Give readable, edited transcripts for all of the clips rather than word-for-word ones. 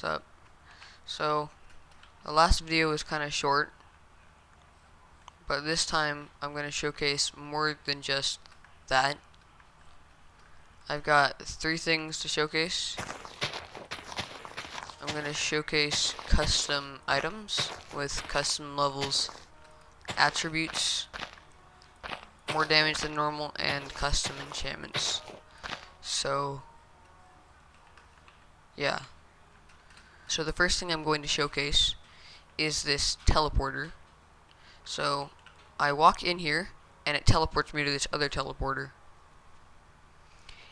What's up? So, the last video was kind of short, but this time I'm going to showcase more than just that. I've got 3 things to showcase. I'm going to showcase custom items with custom levels, attributes, more damage than normal, and custom enchantments. So, yeah. So the first thing I'm going to showcase is this teleporter. So I walk in here and it teleports me to this other teleporter.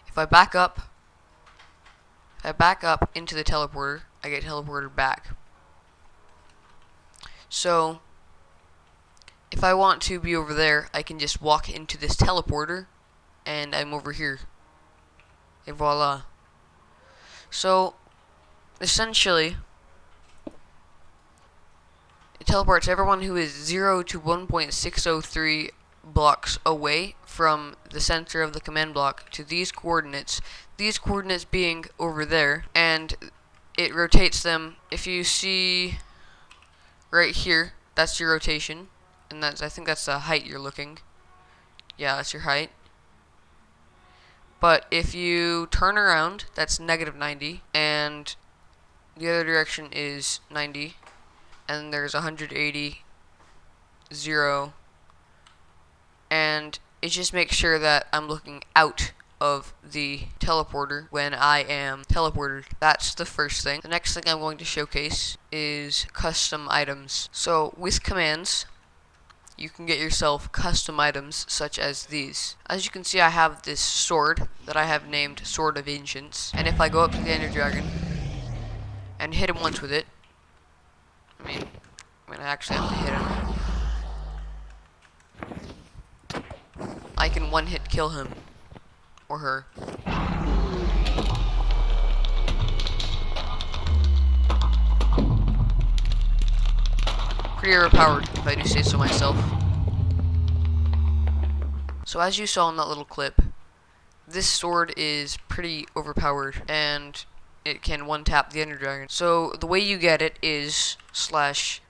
If I back up into the teleporter, I get teleported back. So if I want to be over there, I can just walk into this teleporter and I'm over here. Et voila. So essentially, it teleports everyone who is 0 to 1.603 blocks away from the center of the command block to these coordinates being over there, and it rotates them. If you see right here, that's your rotation, and I think that's the height you're looking. Yeah, that's your height. But if you turn around, that's -90, and the other direction is 90, and there's 180, 0, and it just makes sure that I'm looking out of the teleporter when I am teleported. That's the first thing. The next thing I'm going to showcase is custom items. So with commands, you can get yourself custom items such as these. As you can see, I have this sword that I have named Sword of Ancients, and if I go up to the Ender Dragon and hit him once with it, I actually have to hit him, I can one-hit kill him or her. Pretty overpowered, if I do say so myself. So as you saw in that little clip, this sword is pretty overpowered, and it can one-tap the Ender Dragon. So the way you get it is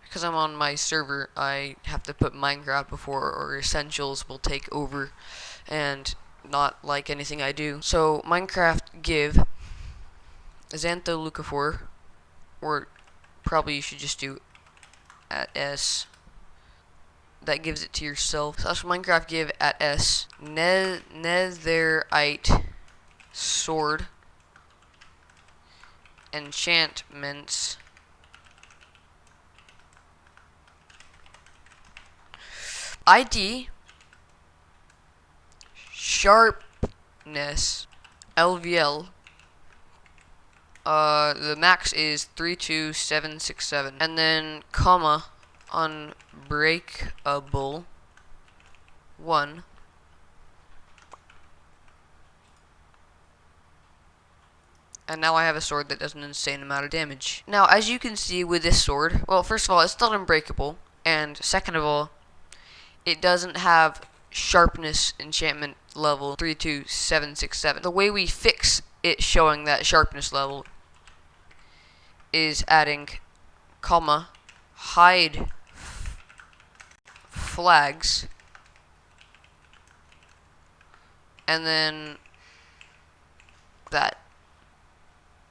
because I'm on my server, I have to put Minecraft before, or Essentials will take over and not like anything I do. So Minecraft give Xantho or probably you should just do @s. That gives it to yourself. So Minecraft give @s netherite sword enchantments ID sharpness LVL. The max is 32767, and then comma Unbreakable 1. And now I have a sword that does an insane amount of damage. Now, as you can see with this sword, well, first of all, it's not unbreakable, and second of all, it doesn't have sharpness enchantment level 32767. The way we fix it showing that sharpness level is adding comma HideFlags, and then that.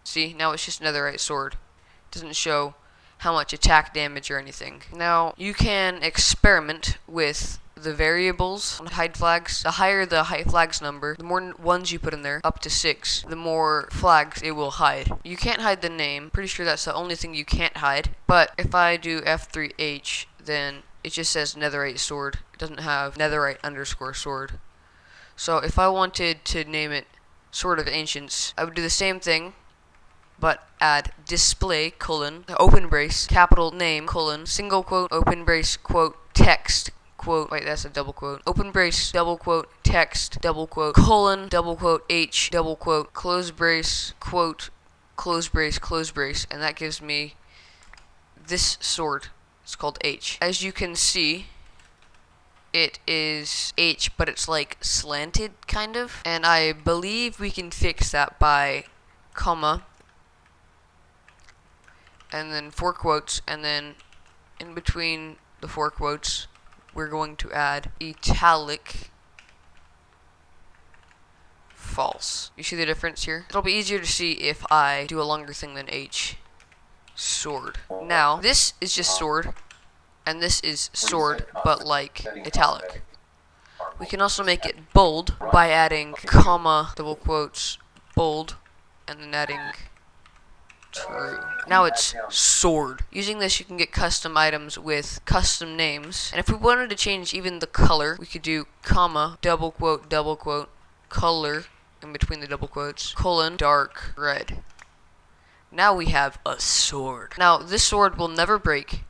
See, now it's just netherite sword. It doesn't show how much attack damage or anything. Now, you can experiment with the variables on HideFlags. The higher the HideFlags number, the more ones you put in there, up to 6, the more flags it will hide. You can't hide the name. Pretty sure that's the only thing you can't hide. But if I do F3H, then it just says netherite sword. It doesn't have netherite _sword. So if I wanted to name it Sword of Ancients, I would do the same thing, but add display open brace capital name single quote open brace quote text quote, wait, that's a double quote, open brace double quote text double quote double quote H double quote close brace quote close brace, and that gives me this sword. It's called H. As you can see, it is H, but it's like slanted kind of, and I believe we can fix that by comma and then 4 quotes, and then in between the 4 quotes, we're going to add italic false. You see the difference here? It'll be easier to see if I do a longer thing than H. Sword. Now, this is just sword, and this is sword, but like italic. We can also make it bold by adding comma, double quotes, bold, and then adding true. Now it's sword. Using this, you can get custom items with custom names. And if we wanted to change even the color, we could do comma, double quote, color, in between the double quotes, colon, dark red. Now we have a sword. Now, this sword will never break.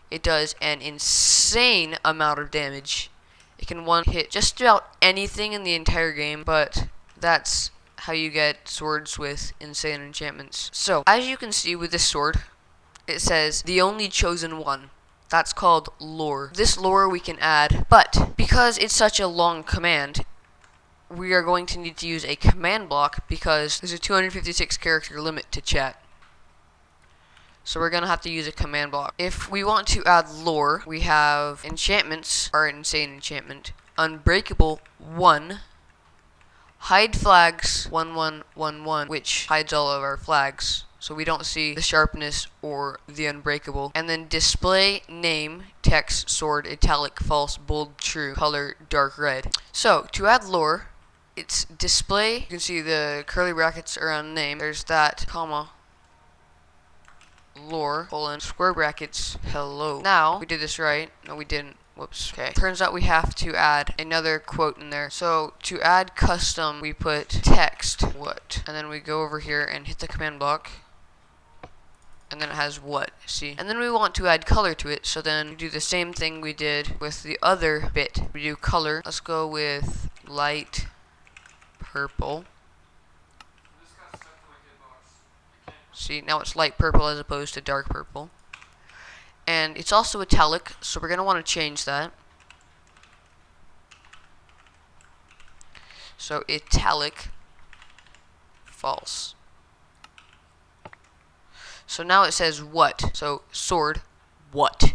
It does an insane amount of damage. It can one hit just about anything in the entire game, but that's how you get swords with insane enchantments. So, as you can see with this sword, it says, the only chosen one. That's called lore. This lore we can add, but because it's such a long command, we are going to need to use a command block because there's a 256 character limit to chat. So we're going to have to use a command block. If we want to add lore, we have enchantments, our insane enchantment, Unbreakable 1, HideFlags 1111, which hides all of our flags, so we don't see the sharpness or the Unbreakable. And then display name, text, sword, italic, false, bold, true, color, dark red. So to add lore, it's display. You can see the curly brackets around name. There's that, comma, lore, colon, square brackets, hello. Now, we did this right. No, we didn't. Whoops. Okay. Turns out we have to add another quote in there. So, to add custom, we put text, what? And then we go over here and hit the command block. And then it has what, see? And then we want to add color to it, so then we do the same thing we did with the other bit. We do color. Let's go with light purple. See, now it's light purple as opposed to dark purple. And it's also italic, so we're going to want to change that. So italic false. So now it says what. So sword, what?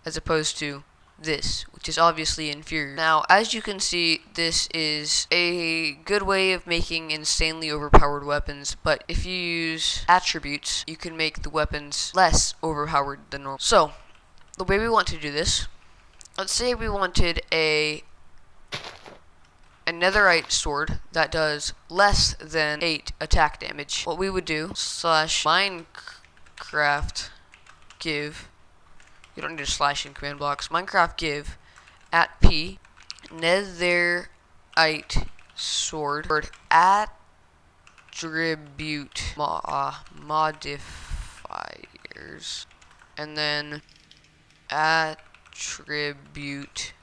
As opposed to this, which is obviously inferior. Now, as you can see, this is a good way of making insanely overpowered weapons, but if you use attributes, you can make the weapons less overpowered than normal. So, the way we want to do this, let's say we wanted a netherite sword that does less than 8 attack damage. What we would do, /Minecraft give, you don't need to slash in command blocks, Minecraft give @p netherite sword attribute modifiers, and then attribute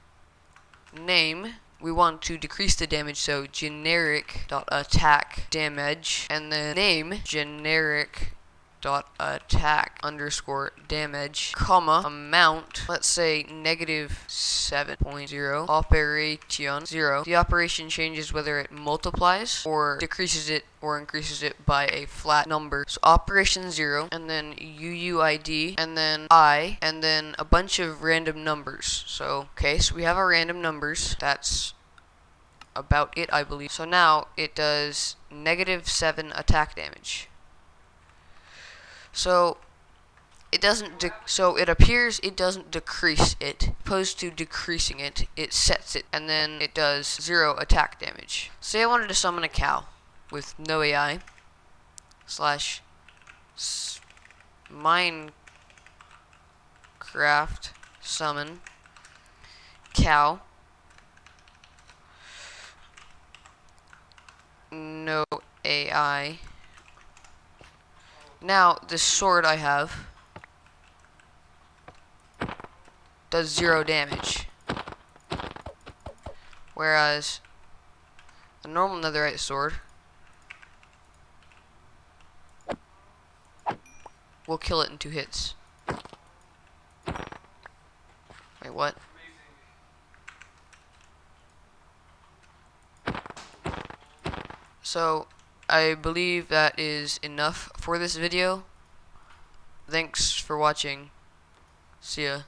name. We want to decrease the damage, so generic.attack damage, and then name generic.attack underscore damage, comma, amount, let's say -7.0, operation 0. The operation changes whether it multiplies or decreases it or increases it by a flat number. So operation 0, and then UUID, and then I, and then a bunch of random numbers. So, okay, so we have our random numbers. That's about it, I believe. So now it does -7 attack damage. So it doesn't. So it appears it doesn't decrease it. Opposed to decreasing it, it sets it, and then it does 0 attack damage. Say I wanted to summon a cow with no AI. /Minecraft summon cow. No AI. Now, this sword I have does 0 damage. Whereas a normal netherite sword will kill it in 2 hits. Wait, what? So, I believe that is enough for this video. Thanks for watching. See ya.